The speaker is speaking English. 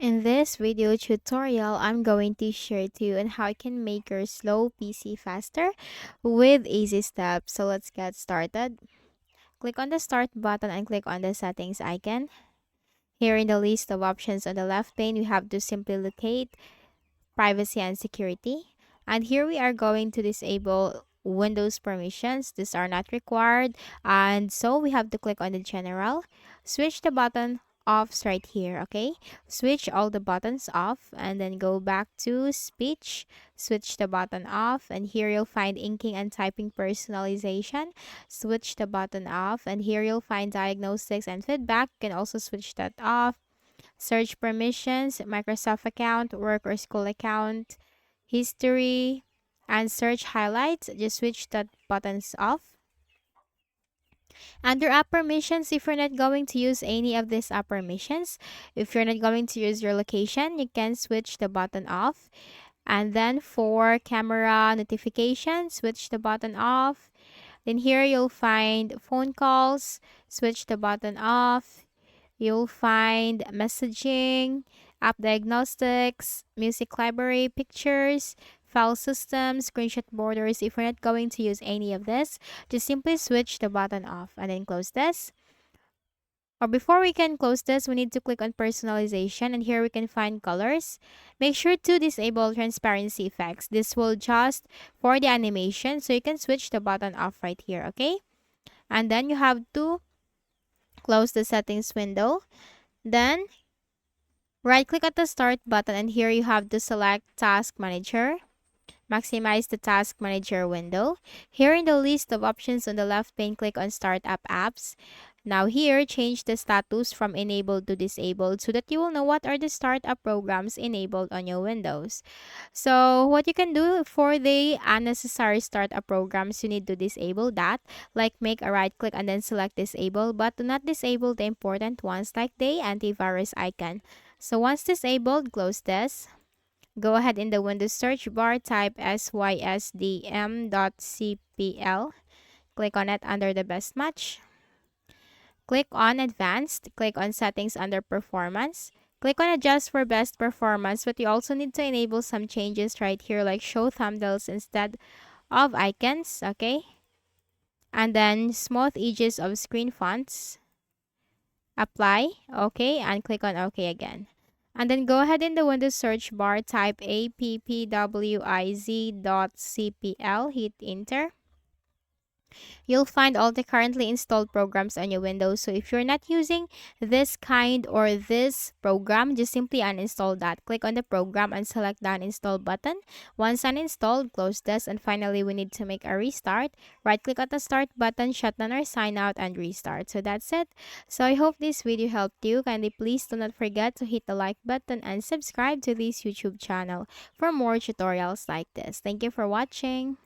In this video tutorial, I'm going to share to you on how you can make your slow PC faster with easy steps. So let's get started. Click on the start button and click on the settings icon. Here in the list of options on the left pane, we have to simply locate privacy and security. And here we are going to disable Windows permissions. These are not required. And so we have to click on the general. Switch the button off right here, okay? Switch all the buttons off and then go back to speech. Switch the button off and here you'll find inking and typing personalization. Switch the button off and here you'll find diagnostics and feedback. You can also switch that off. Search permissions, Microsoft account, work or school account, history, and search highlights. Just switch that buttons off. Under app permissions, if you're not going to use any of these app permissions, if you're not going to use your location, you can switch the button off. And then for camera notifications, switch the button off. Then here you'll find phone calls, switch the button off. You'll find messaging, app diagnostics, music library, pictures, file system, screenshot borders. If you're not going to use any of this, just simply switch the button off and then close this. Or before we can close this, we need to click on personalization and here we can find colors. Make sure to disable transparency effects. This will just for the animation, so you can switch the button off right here, okay? And then you have to close the settings window. Then right click at the start button and here you have to select task manager. Maximize the task manager window. Here in the list of options on the left pane, click on start up apps. Now here, change the status from enabled to disabled so that you will know what are the startup programs enabled on your Windows. So what you can do for the unnecessary startup programs, you need to disable that. Like make a right click and then select disable, but do not disable the important ones like the antivirus icon. So once disabled, close this. Go ahead in the Windows search bar, type sysdm.cpl. Click on it under the best match. Click on Advanced. Click on Settings under Performance. Click on Adjust for best performance, but you also need to enable some changes right here, like show thumbnails instead of icons, okay? And then smooth edges of screen fonts. Apply, okay, and click on OK again. And then go ahead in the Windows search bar, type appwiz.cpl, hit enter. You'll find all the currently installed programs on your Windows. So if you're not using this kind or this program, just simply uninstall that. Click on the program and select the uninstall button. Once uninstalled, close this. And finally, we need to make a restart. Right click on the start button, shut down or sign out and restart. So that's it. So I hope this video helped you. Kindly please do not forget to hit the like button and subscribe to this YouTube channel for more tutorials like this. Thank you for watching.